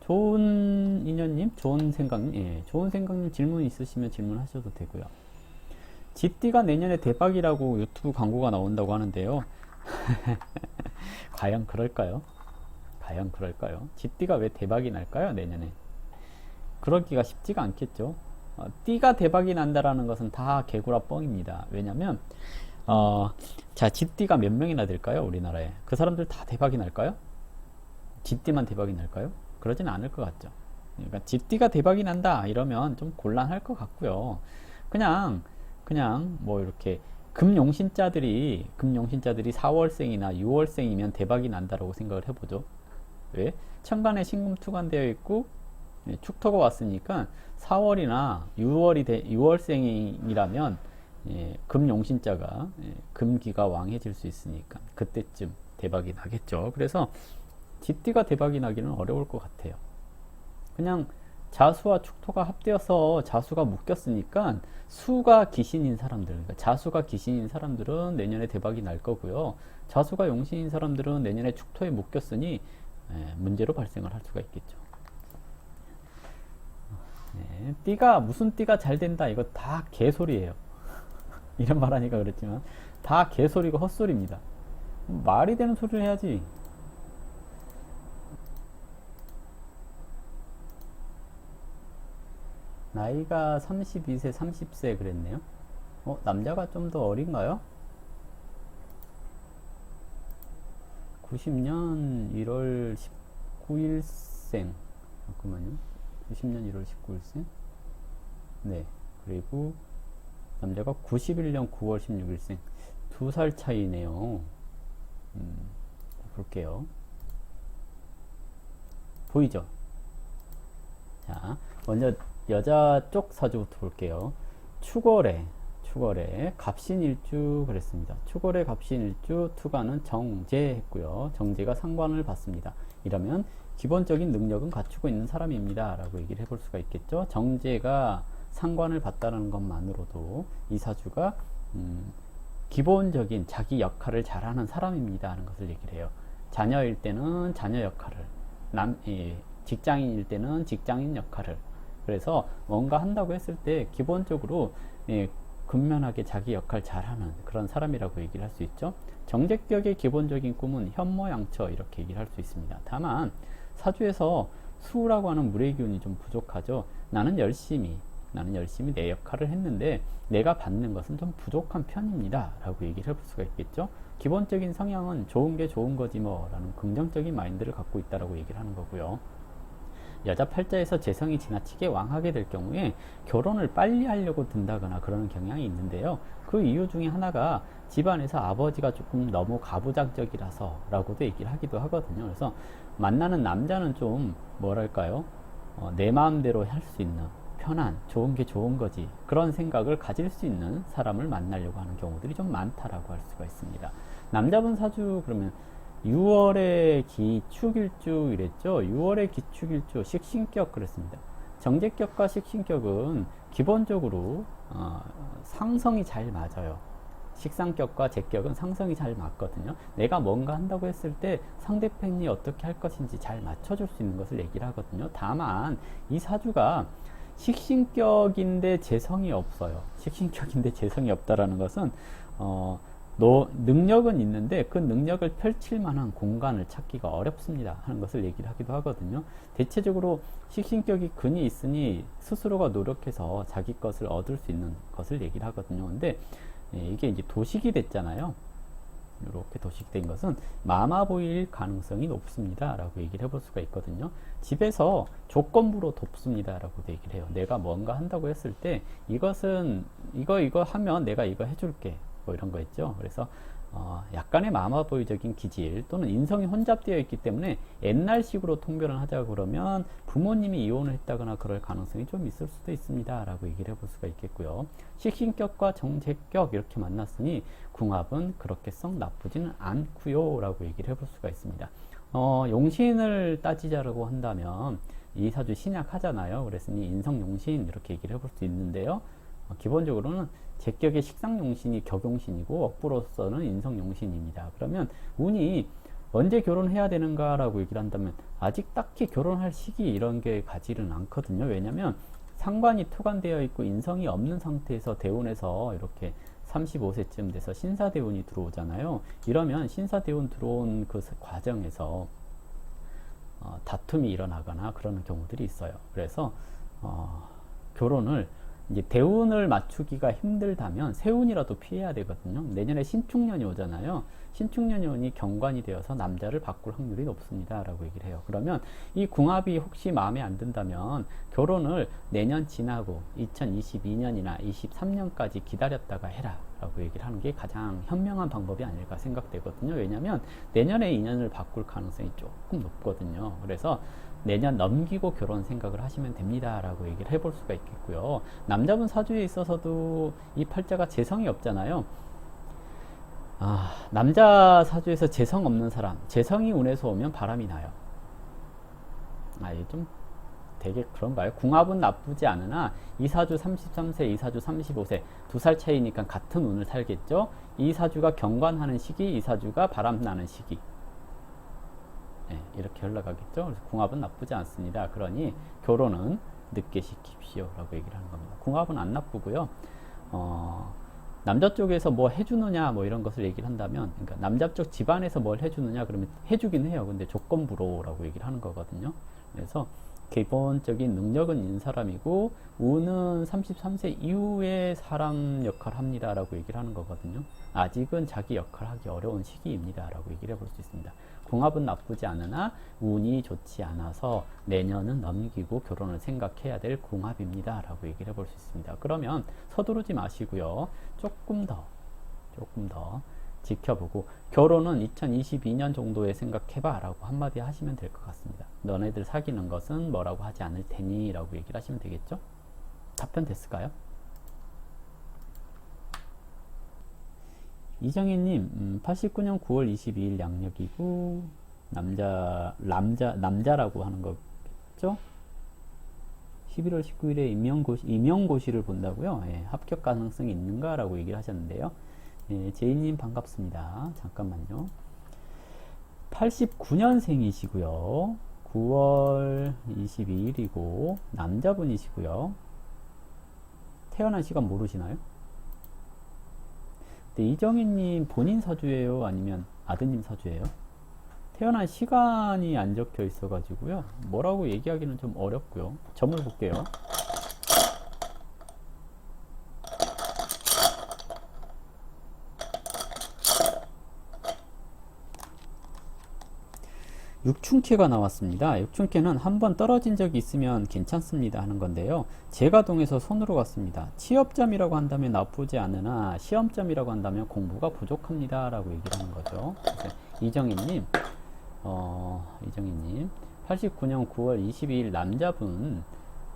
좋은 인연님, 좋은 생각님, 예, 좋은 생각님 질문 있으시면 질문하셔도 되고요. 집띠가 내년에 대박이라고 유튜브 광고가 나온다고 하는데요. 과연 그럴까요? 과연 그럴까요? 집띠가 왜 대박이 날까요? 내년에. 그러기가 쉽지가 않겠죠. 띠가 대박이 난다라는 것은 다 개구라 뻥입니다. 왜냐면 자, 집띠가 몇 명이나 될까요? 우리나라에. 그 사람들 다 대박이 날까요? 집띠만 대박이 날까요? 그러진 않을 것 같죠. 그러니까 집띠가 대박이 난다 이러면 좀 곤란할 것 같고요. 그냥 뭐 이렇게 금용신자들이 4월생이나 6월생이면 대박이 난다라고 생각을 해보죠. 왜? 천간에 신금투관되어 있고 축토가 왔으니까 4월이나 6월생이라면 금용신자가 금기가 왕해질 수 있으니까 그때쯤 대박이 나겠죠. 그래서 집띠가 대박이 나기는 어려울 것 같아요. 그냥 자수와 축토가 합되어서 자수가 묶였으니까 수가 기신인 사람들, 그러니까 자수가 기신인 사람들은 내년에 대박이 날 거고요. 자수가 용신인 사람들은 내년에 축토에 묶였으니 문제로 발생을 할 수가 있겠죠. 띠가 무슨 띠가 잘 된다 이거 다 개소리예요. 이런 말 하니까 그렇지만 다 개소리고 헛소리입니다. 말이 되는 소리를 해야지. 나이가 32세, 30세 그랬네요. 남자가 좀 더 어린가요? 90년 1월 19일생. 잠깐만요. 90년 1월 19일생? 네. 그리고 남자가 91년 9월 16일생. 2살 차이네요. 볼게요. 보이죠? 자, 먼저 여자 쪽 사주부터 볼게요. 축월에 갑신일주 그랬습니다. 축월에 갑신일주 투가는 정제했고요. 정제가 상관을 받습니다. 이러면 기본적인 능력은 갖추고 있는 사람입니다 라고 얘기를 해볼 수가 있겠죠. 정제가 상관을 받다는 것만으로도 이 사주가 기본적인 자기 역할을 잘하는 사람입니다 하는 것을 얘기를 해요. 자녀일 때는 자녀 역할을, 직장인일 때는 직장인 역할을, 그래서 뭔가 한다고 했을 때 기본적으로 근면하게 자기 역할 잘하는 그런 사람이라고 얘기를 할 수 있죠. 정제격의 기본적인 꿈은 현모양처 이렇게 얘기를 할 수 있습니다. 다만 사주에서 수라고 하는 물의 기운이 좀 부족하죠. 나는 열심히 내 역할을 했는데 내가 받는 것은 좀 부족한 편입니다 라고 얘기를 해볼 수가 있겠죠. 기본적인 성향은 좋은 게 좋은 거지 뭐 라는 긍정적인 마인드를 갖고 있다라고 얘기를 하는 거고요. 여자 팔자에서 재성이 지나치게 왕하게 될 경우에 결혼을 빨리 하려고 든다거나 그러는 경향이 있는데요. 그 이유 중에 하나가 집안에서 아버지가 조금 너무 가부장적이라서 라고도 얘기를 하기도 하거든요. 그래서 만나는 남자는 좀 뭐랄까요, 내 마음대로 할 수 있는 편한, 좋은 게 좋은 거지 그런 생각을 가질 수 있는 사람을 만나려고 하는 경우들이 좀 많다라고 할 수가 있습니다. 남자분 사주 그러면 6월의 기축일주 이랬죠. 6월의 기축일주 식신격 그랬습니다. 정제격과 식신격은 기본적으로 상성이 잘 맞아요. 식상격과 제격은 상성이 잘 맞거든요. 내가 뭔가 한다고 했을 때 상대편이 어떻게 할 것인지 잘 맞춰줄 수 있는 것을 얘기를 하거든요. 다만 이 사주가 식신격인데 재성이 없어요. 식신격인데 재성이 없다라는 것은 능력은 있는데 그 능력을 펼칠 만한 공간을 찾기가 어렵습니다 하는 것을 얘기를 하기도 하거든요. 대체적으로 식신격이 근이 있으니 스스로가 노력해서 자기 것을 얻을 수 있는 것을 얘기를 하거든요. 근데 이게 이제 도식이 됐잖아요. 이렇게 도식된 것은 마마보일 가능성이 높습니다 라고 얘기를 해볼 수가 있거든요. 집에서 조건부로 돕습니다 라고 얘기를 해요. 내가 뭔가 한다고 했을 때 이것은 이거 하면 내가 이거 해줄게 뭐 이런 거 있죠. 그래서 약간의 마마보이적인 기질 또는 인성이 혼잡되어 있기 때문에 옛날식으로 통변을 하자고 그러면 부모님이 이혼을 했다거나 그럴 가능성이 좀 있을 수도 있습니다 라고 얘기를 해볼 수가 있겠고요. 식신격과 정제격 이렇게 만났으니 궁합은 그렇게 썩 나쁘지는 않고요 라고 얘기를 해볼 수가 있습니다. 용신을 따지자라고 한다면 이 사주 신약 하잖아요. 그랬으니 인성용신 이렇게 얘기를 해볼 수 있는데요. 기본적으로는 제격의 식상용신이 격용신이고 억부로서는 인성용신입니다. 그러면 운이 언제 결혼해야 되는가라고 얘기를 한다면 아직 딱히 결혼할 시기 이런 게 가지는 않거든요. 왜냐면 상관이 투관되어 있고 인성이 없는 상태에서 대운에서 이렇게 35세쯤 돼서 신사대운이 들어오잖아요. 이러면 신사대운 들어온 그 과정에서 다툼이 일어나거나 그러는 경우들이 있어요. 그래서 결혼을 이제 대운을 맞추기가 힘들다면 세운이라도 피해야 되거든요. 내년에 신축년이 오잖아요. 신축년이 오니 경관이 되어서 남자를 바꿀 확률이 높습니다 라고 얘기를 해요. 그러면 이 궁합이 혹시 마음에 안 든다면 결혼을 내년 지나고 2022년이나 23년까지 기다렸다가 해라 라고 얘기를 하는 게 가장 현명한 방법이 아닐까 생각되거든요. 왜냐하면 내년에 인연을 바꿀 가능성이 조금 높거든요. 그래서 내년 넘기고 결혼 생각을 하시면 됩니다 라고 얘기를 해볼 수가 있겠고요. 남자분 사주에 있어서도 이 팔자가 재성이 없잖아요. 남자 사주에서 재성 없는 사람, 재성이 운에서 오면 바람이 나요. 이게 좀 되게 그런가요? 궁합은 나쁘지 않으나 이 사주 33세, 이 사주 35세 2살 차이니까 같은 운을 살겠죠. 이 사주가 경관하는 시기, 이 사주가 바람 나는 시기, 이렇게 흘러가겠죠. 그래서 궁합은 나쁘지 않습니다. 그러니 결혼은 늦게 시킵시오 라고 얘기를 하는 겁니다. 궁합은 안 나쁘고요. 남자 쪽에서 뭐 해주느냐 뭐 이런 것을 얘기를 한다면, 그러니까 남자 쪽 집안에서 뭘 해주느냐 그러면 해주긴 해요. 근데 조건부로 라고 얘기를 하는 거거든요. 그래서 기본적인 능력은 있는 사람이고 운은 33세 이후에 사람 역할 합니다 라고 얘기를 하는 거거든요. 아직은 자기 역할 하기 어려운 시기입니다 라고 얘기를 해볼 수 있습니다. 궁합은 나쁘지 않으나 운이 좋지 않아서 내년은 넘기고 결혼을 생각해야 될 궁합입니다 라고 얘기를 해볼 수 있습니다. 그러면 서두르지 마시고요. 조금 더 지켜보고 결혼은 2022년 정도에 생각해봐 라고 한마디 하시면 될 것 같습니다. 너네들 사귀는 것은 뭐라고 하지 않을 테니 라고 얘기를 하시면 되겠죠. 답변 됐을까요? 이정희님, 89년 9월 22일 양력이고 남자라고 하는 거겠죠? 11월 19일에 임용고시를 본다고요? 합격 가능성이 있는가라고 얘기를 하셨는데요. 제이님 반갑습니다. 잠깐만요. 89년생이시고요. 9월 22일이고 남자분이시고요. 태어난 시간 모르시나요? 이정희님 본인 사주예요? 아니면 아드님 사주예요? 태어난 시간이 안 적혀 있어 가지고요. 뭐라고 얘기하기는 좀 어렵고요. 점을 볼게요. 육춘캐가 나왔습니다. 육춘캐는 한번 떨어진 적이 있으면 괜찮습니다 하는 건데요. 재가동에서 손으로 갔습니다. 취업점이라고 한다면 나쁘지 않으나 시험점이라고 한다면 공부가 부족합니다 라고 얘기를 하는 거죠. 이정희님 89년 9월 22일 남자분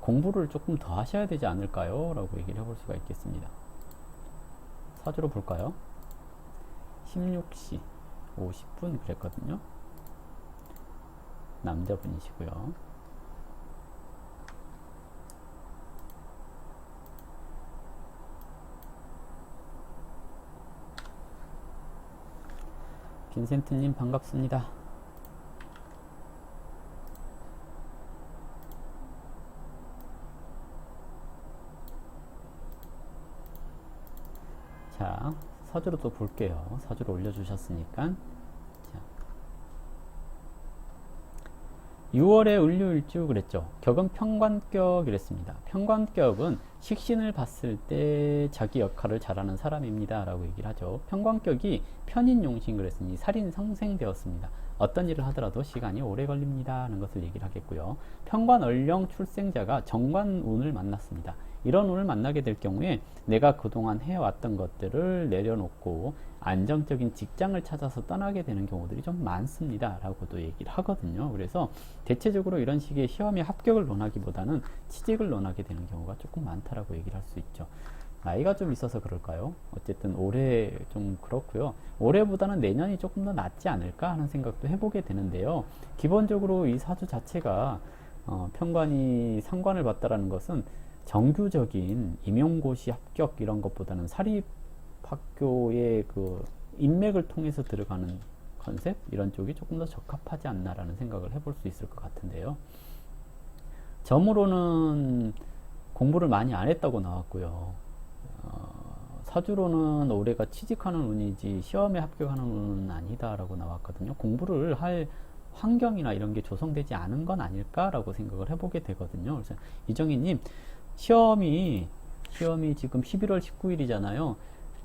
공부를 조금 더 하셔야 되지 않을까요? 라고 얘기를 해볼 수가 있겠습니다. 사주로 볼까요? 16시 50분 그랬거든요. 남자분이시고요. 빈센트님 반갑습니다. 자, 사주로 또 볼게요. 사주로 올려주셨으니까. 6월에 을류일주 그랬죠. 격은 평관격이랬습니다. 평관격은 식신을 봤을 때 자기 역할을 잘하는 사람입니다 라고 얘기를 하죠. 평관격이 편인용신 그랬으니 살인 상생되었습니다. 어떤 일을 하더라도 시간이 오래 걸립니다 하는 것을 얘기를 하겠고요. 평관을령 출생자가 정관운을 만났습니다. 이런 운을 만나게 될 경우에 내가 그동안 해왔던 것들을 내려놓고 안정적인 직장을 찾아서 떠나게 되는 경우들이 좀 많습니다 라고도 얘기를 하거든요. 그래서 대체적으로 이런 식의 시험에 합격을 논하기보다는 취직을 논하게 되는 경우가 조금 많다라고 얘기를 할 수 있죠. 나이가 좀 있어서 그럴까요? 어쨌든 올해 좀 그렇고요. 올해보다는 내년이 조금 더 낫지 않을까 하는 생각도 해보게 되는데요. 기본적으로 이 사주 자체가 편관이 상관을 봤다라는 것은 정규적인 임용고시 합격 이런 것보다는 사립학교의 그 인맥을 통해서 들어가는 컨셉 이런 쪽이 조금 더 적합하지 않나라는 생각을 해볼 수 있을 것 같은데요. 점으로는 공부를 많이 안 했다고 나왔고요. 사주로는 올해가 취직하는 운이지 시험에 합격하는 운은 아니다라고 나왔거든요. 공부를 할 환경이나 이런 게 조성되지 않은 건 아닐까라고 생각을 해보게 되거든요. 그래서 이정희님, 시험이 지금 11월 19일이잖아요.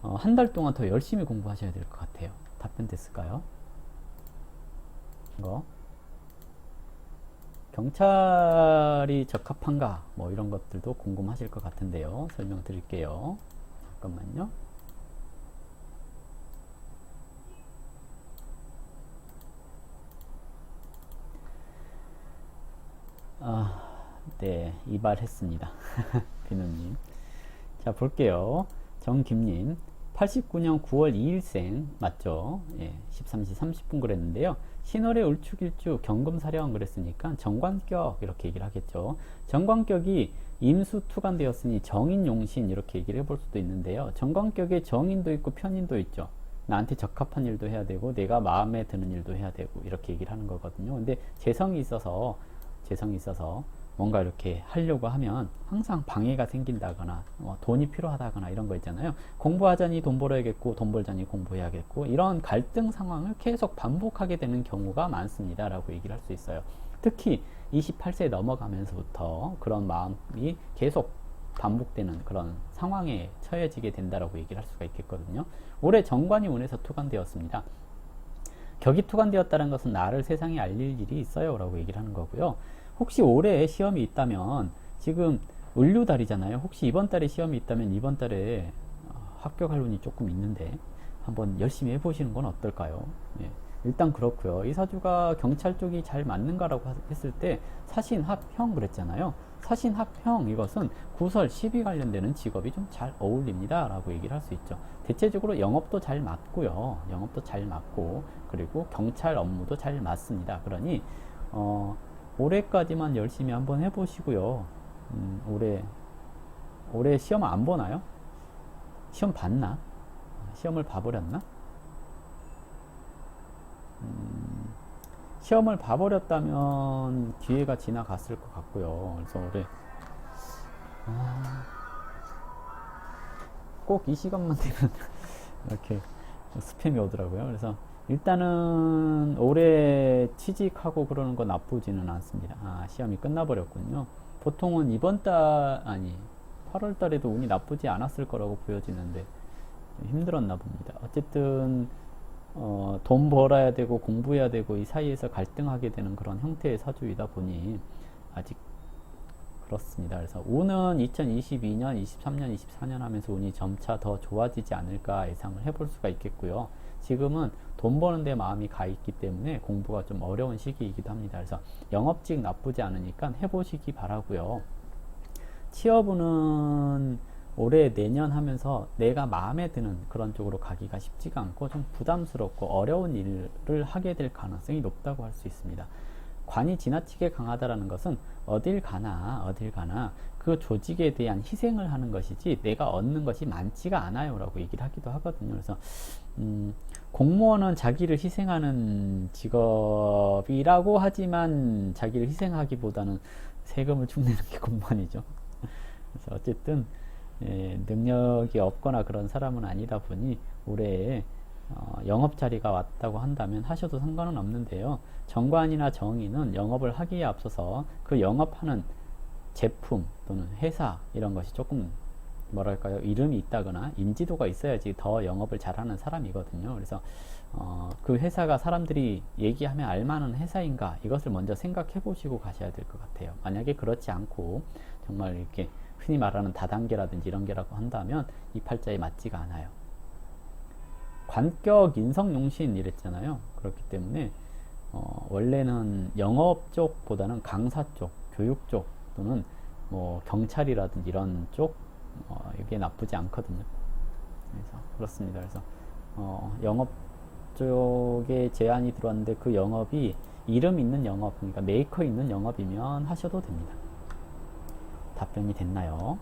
한 달 동안 더 열심히 공부하셔야 될 것 같아요. 답변 됐을까요? 이거 경찰이 적합한가 뭐 이런 것들도 궁금하실 것 같은데요. 설명드릴게요. 잠깐만요. 네, 이발했습니다. 비누님. 자, 볼게요. 정김님, 89년 9월 2일생 맞죠? 예, 13시 30분 그랬는데요. 신월의 울축일주 경금사령 그랬으니까 정관격 이렇게 얘기를 하겠죠. 정관격이 임수 투관되었으니 정인용신 이렇게 얘기를 해볼 수도 있는데요. 정관격에 정인도 있고 편인도 있죠. 나한테 적합한 일도 해야 되고 내가 마음에 드는 일도 해야 되고 이렇게 얘기를 하는 거거든요. 근데 재성이 있어서 뭔가 이렇게 하려고 하면 항상 방해가 생긴다거나 돈이 필요하다거나 이런 거 있잖아요. 공부하자니 돈 벌어야겠고 돈 벌자니 공부해야겠고 이런 갈등 상황을 계속 반복하게 되는 경우가 많습니다 라고 얘기를 할 수 있어요. 특히 28세 넘어가면서부터 그런 마음이 계속 반복되는 그런 상황에 처해지게 된다라고 얘기를 할 수가 있겠거든요. 올해 정관이 운에서 투관되었습니다. 격이 투관되었다는 것은 나를 세상에 알릴 일이 있어요 라고 얘기를 하는 거고요. 혹시 올해 시험이 있다면 지금 을류달이잖아요. 혹시 이번 달에 시험이 있다면 이번 달에 합격할 운이 조금 있는데 한번 열심히 해보시는 건 어떨까요? 예, 일단 그렇고요. 이 사주가 경찰 쪽이 잘 맞는가라고 했을 때 사신합형 그랬잖아요. 사신합형 이것은 구설 10이 관련되는 직업이 좀 잘 어울립니다 라고 얘기를 할 수 있죠. 대체적으로 영업도 잘 맞고요. 영업도 잘 맞고 그리고 경찰 업무도 잘 맞습니다. 그러니 올해까지만 열심히 한번 해보시고요. 올해 시험 안 보나요? 시험 봤나? 시험을 봐버렸나? 시험을 봐버렸다면 기회가 지나갔을 것 같고요. 그래서 올해 꼭 이 시간만 되면 이렇게 스팸이 오더라고요. 그래서 일단은 올해 취직하고 그러는 거 나쁘지는 않습니다. 시험이 끝나버렸군요. 보통은 이번 달, 8월 달에도 운이 나쁘지 않았을 거라고 보여지는데 힘들었나 봅니다. 어쨌든 돈 벌어야 되고 공부해야 되고 이 사이에서 갈등하게 되는 그런 형태의 사주이다 보니 아직 그렇습니다. 그래서 운은 2022년, 23년, 24년 하면서 운이 점차 더 좋아지지 않을까 예상을 해볼 수가 있겠고요. 지금은 돈 버는 데 마음이 가 있기 때문에 공부가 좀 어려운 시기이기도 합니다. 그래서 영업직 나쁘지 않으니까 해보시기 바라고요. 취업운은 올해 내년 하면서 내가 마음에 드는 그런 쪽으로 가기가 쉽지가 않고 좀 부담스럽고 어려운 일을 하게 될 가능성이 높다고 할 수 있습니다. 관이 지나치게 강하다라는 것은 어딜 가나 그 조직에 대한 희생을 하는 것이지 내가 얻는 것이 많지가 않아요 라고 얘기를 하기도 하거든요. 그래서 공무원은 자기를 희생하는 직업이라고 하지만 자기를 희생하기보다는 세금을 축내는 게 공무원이죠. 그래서 어쨌든 능력이 없거나 그런 사람은 아니다 보니 올해 영업 자리가 왔다고 한다면 하셔도 상관은 없는데요. 정관이나 정인은 영업을 하기에 앞서서 그 영업하는 제품 또는 회사 이런 것이 조금 뭐랄까요, 이름이 있다거나 인지도가 있어야지 더 영업을 잘하는 사람이거든요. 그래서 그 회사가 사람들이 얘기하면 알만한 회사인가 이것을 먼저 생각해 보시고 가셔야 될 것 같아요. 만약에 그렇지 않고 정말 이렇게 흔히 말하는 다단계라든지 이런 게라고 한다면 이 팔자에 맞지가 않아요. 관격 인성용신 이랬잖아요. 그렇기 때문에 원래는 영업 쪽보다는 강사 쪽, 교육 쪽 또는 뭐 경찰이라든지 이런 쪽 이게 나쁘지 않거든요. 그래서 그렇습니다. 그래서 영업 쪽에 제안이 들어왔는데 그 영업이 이름 있는 영업, 그러니까 메이커 있는 영업이면 하셔도 됩니다. 답변이 됐나요?